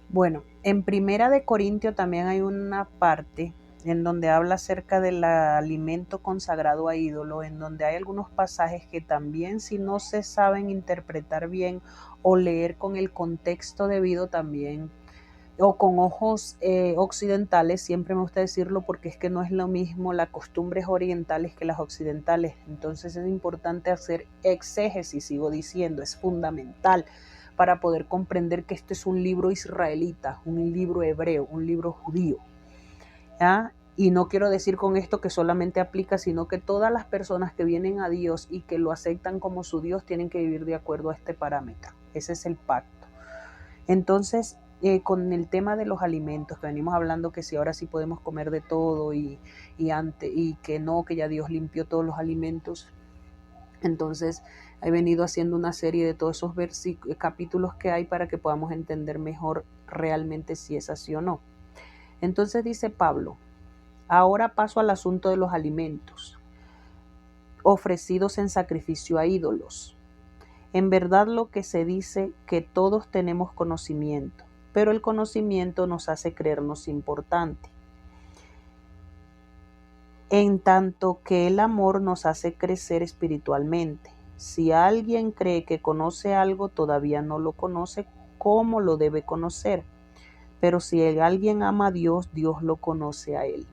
Bueno, en Primera de Corintio también hay una parte en donde habla acerca del alimento consagrado a ídolo, en donde hay algunos pasajes que también, si no se saben interpretar bien o leer con el contexto debido también, o con ojos occidentales, siempre me gusta decirlo porque es que no es lo mismo las costumbres orientales que las occidentales. Entonces es importante hacer exégesis, sigo diciendo, es fundamental para poder comprender que este es un libro israelita, un libro hebreo, un libro judío. ¿Ya? Y no quiero decir con esto que solamente aplica, sino que todas las personas que vienen a Dios y que lo aceptan como su Dios tienen que vivir de acuerdo a este parámetro. Ese es el pacto. Entonces, con el tema de los alimentos, que venimos hablando que si ahora sí podemos comer de todo y que no, que ya Dios limpió todos los alimentos. Entonces, he venido haciendo una serie de todos esos capítulos que hay para que podamos entender mejor realmente si es así o no. Entonces dice Pablo, ahora paso al asunto de los alimentos ofrecidos en sacrificio a ídolos. En verdad lo que se dice que todos tenemos conocimiento, pero el conocimiento nos hace creernos importante, en tanto que el amor nos hace crecer espiritualmente. Si alguien cree que conoce algo, todavía no lo conoce como lo debe conocer, pero si alguien ama a Dios, Dios lo conoce a él.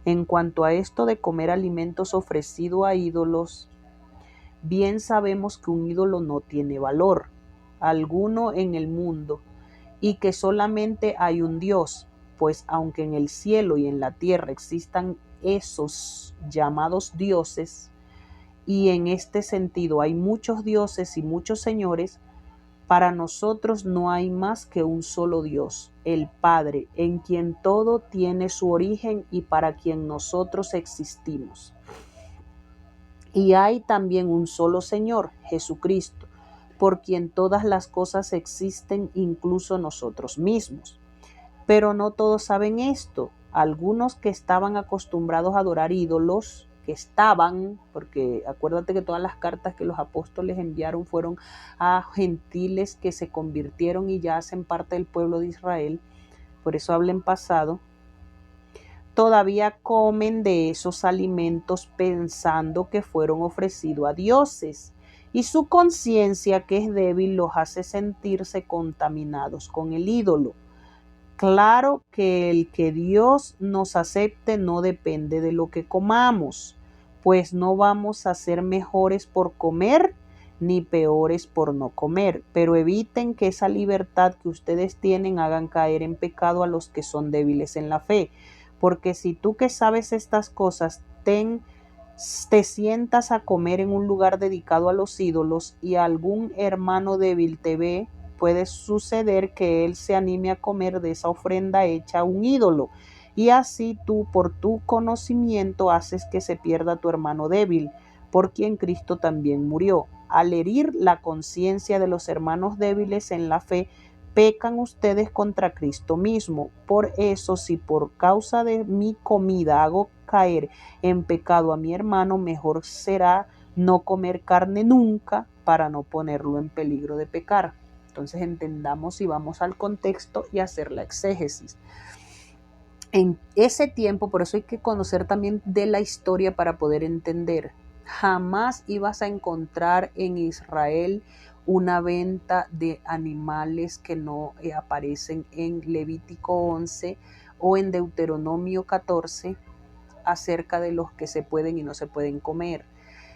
En cuanto a esto de comer alimentos ofrecidos a ídolos, bien sabemos que un ídolo no tiene valor alguno en el mundo y que solamente hay un Dios, pues aunque en el cielo y en la tierra existan esos llamados dioses, y en este sentido hay muchos dioses y muchos señores, para nosotros no hay más que un solo Dios, el Padre, en quien todo tiene su origen y para quien nosotros existimos. Y hay también un solo Señor, Jesucristo, por quien todas las cosas existen, incluso nosotros mismos. Pero no todos saben esto. Algunos que estaban acostumbrados a adorar ídolos, porque acuérdate que todas las cartas que los apóstoles enviaron fueron a gentiles que se convirtieron y ya hacen parte del pueblo de Israel, por eso habla en pasado, todavía comen de esos alimentos pensando que fueron ofrecidos a dioses, y su conciencia, que es débil, los hace sentirse contaminados con el ídolo. Claro que el que Dios nos acepte no depende de lo que comamos, pues no vamos a ser mejores por comer ni peores por no comer, pero eviten que esa libertad que ustedes tienen hagan caer en pecado a los que son débiles en la fe, porque si tú que sabes estas cosas te sientas a comer en un lugar dedicado a los ídolos y algún hermano débil te ve, puede suceder que él se anime a comer de esa ofrenda hecha a un ídolo, y así tú por tu conocimiento haces que se pierda tu hermano débil, por quien Cristo también murió. Al herir la conciencia de los hermanos débiles en la fe, pecan ustedes contra Cristo mismo. Por eso, si por causa de mi comida hago caer en pecado a mi hermano, mejor será no comer carne nunca para no ponerlo en peligro de pecar. Entonces entendamos y vamos al contexto y hacer la exégesis. En ese tiempo, por eso hay que conocer también de la historia para poder entender. Jamás ibas a encontrar en Israel una venta de animales que no aparecen en Levítico 11 o en Deuteronomio 14 acerca de los que se pueden y no se pueden comer.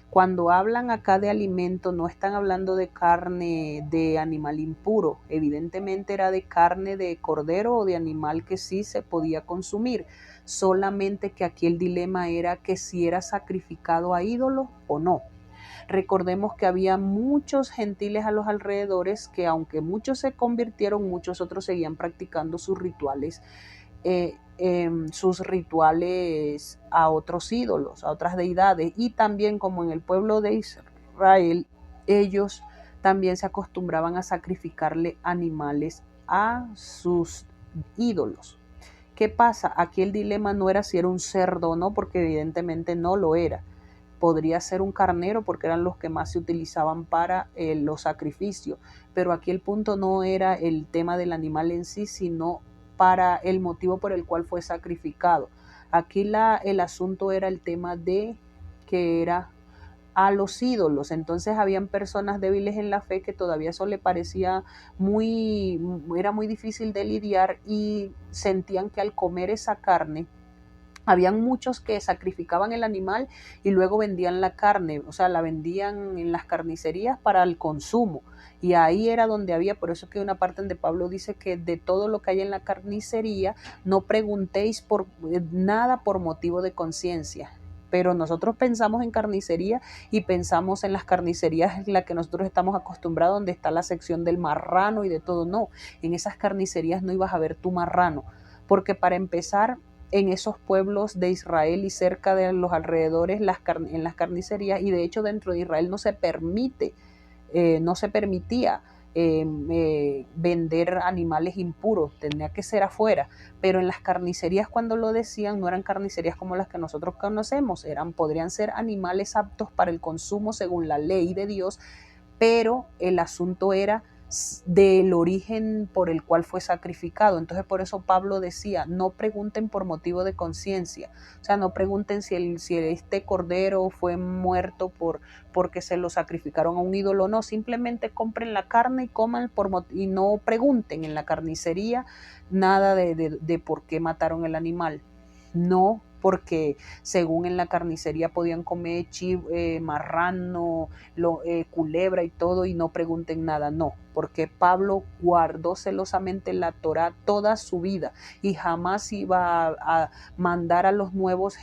Cuando hablan acá de alimento, no están hablando de carne de animal impuro, evidentemente era de carne de cordero o de animal que sí se podía consumir, solamente que aquí el dilema era que si era sacrificado a ídolos o no. Recordemos que había muchos gentiles a los alrededores que aunque muchos se convirtieron, muchos otros seguían practicando sus rituales a otros ídolos, a otras deidades, y también como en el pueblo de Israel, ellos también se acostumbraban a sacrificarle animales a sus ídolos. ¿Qué pasa? Aquí el dilema no era si era un cerdo o no, porque evidentemente no lo era, podría ser un carnero porque eran los que más se utilizaban para los sacrificios, pero aquí el punto no era el tema del animal en sí, sino para el motivo por el cual fue sacrificado. Aquí el asunto era el tema de que era a los ídolos. Entonces habían personas débiles en la fe que todavía eso le parecía era muy difícil de lidiar y sentían que al comer esa carne, habían muchos que sacrificaban el animal y luego vendían la carne, o sea, la vendían en las carnicerías para el consumo. Y ahí era donde había, por eso que hay una parte donde Pablo dice que de todo lo que hay en la carnicería, no preguntéis por nada por motivo de conciencia. Pero nosotros pensamos en carnicería y pensamos en las carnicerías en las que nosotros estamos acostumbrados, donde está la sección del marrano y de todo. No, en esas carnicerías no ibas a ver tu marrano, porque para empezar, en esos pueblos de Israel y cerca de los alrededores, en las carnicerías, y de hecho dentro de Israel no se permitía vender animales impuros, tenía que ser afuera, pero en las carnicerías cuando lo decían no eran carnicerías como las que nosotros conocemos, podrían ser animales aptos para el consumo según la ley de Dios, pero el asunto era del origen por el cual fue sacrificado. Entonces por eso Pablo decía, no pregunten por motivo de conciencia, o sea, no pregunten si este cordero fue muerto porque se lo sacrificaron a un ídolo, no, simplemente compren la carne y coman y no pregunten en la carnicería nada de por qué mataron el animal. No, porque según en la carnicería podían comer marrano, culebra y todo, y no pregunten nada, no, porque Pablo guardó celosamente la Torá toda su vida y jamás iba a mandar a los nuevos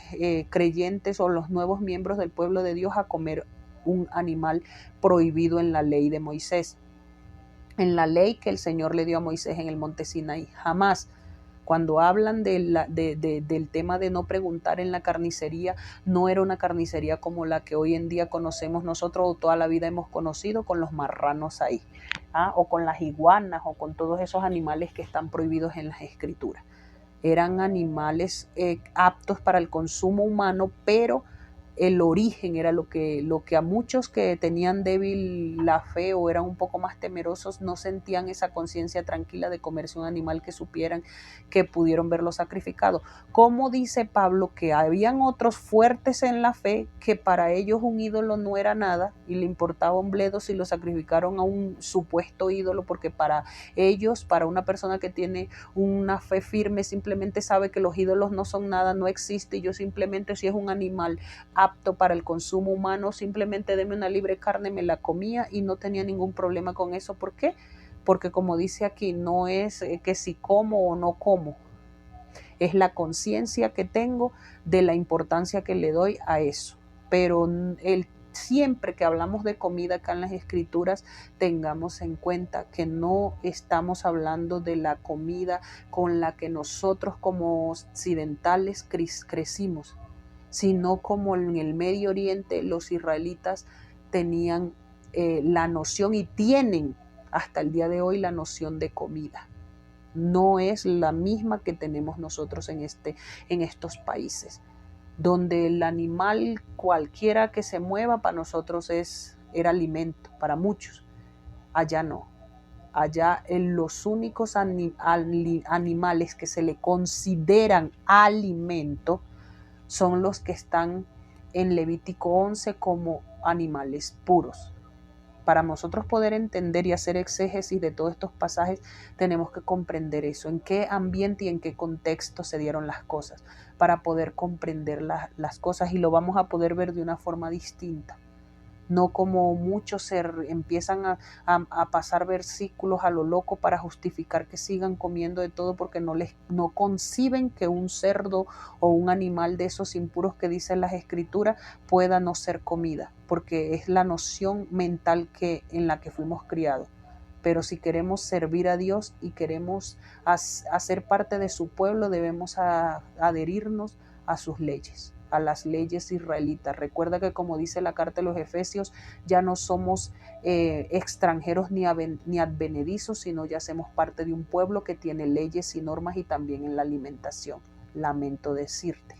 creyentes o los nuevos miembros del pueblo de Dios a comer un animal prohibido en la ley de Moisés, en la ley que el Señor le dio a Moisés en el monte Sinaí, jamás. Cuando hablan del tema de no preguntar en la carnicería, no era una carnicería como la que hoy en día conocemos nosotros o toda la vida hemos conocido con los marranos ahí, o con las iguanas o con todos esos animales que están prohibidos en las escrituras. Eran animales aptos para el consumo humano, pero el origen era lo que a muchos que tenían débil la fe o eran un poco más temerosos no sentían esa conciencia tranquila de comerse un animal que supieran que pudieron verlo sacrificado. Como dice Pablo que habían otros fuertes en la fe que para ellos un ídolo no era nada y le importaba un bledo si lo sacrificaron a un supuesto ídolo, porque para ellos, para una persona que tiene una fe firme, simplemente sabe que los ídolos no son nada, no existe, y yo simplemente, si es un animal apto para el consumo humano, simplemente deme una libre carne, me la comía y no tenía ningún problema con eso. ¿Por qué? Porque como dice aquí, no es que si como o no como, es la conciencia que tengo de la importancia que le doy a eso. Pero siempre que hablamos de comida acá en las escrituras, tengamos en cuenta que no estamos hablando de la comida con la que nosotros como occidentales crecimos, sino como en el Medio Oriente los israelitas tenían la noción y tienen hasta el día de hoy la noción de comida. No es la misma que tenemos nosotros en estos países, donde el animal cualquiera que se mueva para nosotros era alimento, para muchos. Allá no. Allá los únicos animales que se le consideran alimento son los que están en Levítico 11 como animales puros. Para nosotros poder entender y hacer exégesis de todos estos pasajes, tenemos que comprender eso, en qué ambiente y en qué contexto se dieron las cosas, para poder comprender las cosas, y lo vamos a poder ver de una forma distinta. No como muchos empiezan a pasar versículos a lo loco para justificar que sigan comiendo de todo, porque no conciben que un cerdo o un animal de esos impuros que dicen las escrituras pueda no ser comida, porque es la noción mental en la que fuimos criados. Pero si queremos servir a Dios y queremos hacer parte de su pueblo, debemos adherirnos a sus leyes, a las leyes israelitas. Recuerda que, como dice la carta de los Efesios, ya no somos extranjeros ni advenedizos, sino ya hacemos parte de un pueblo que tiene leyes y normas, y también en la alimentación. Lamento decirte.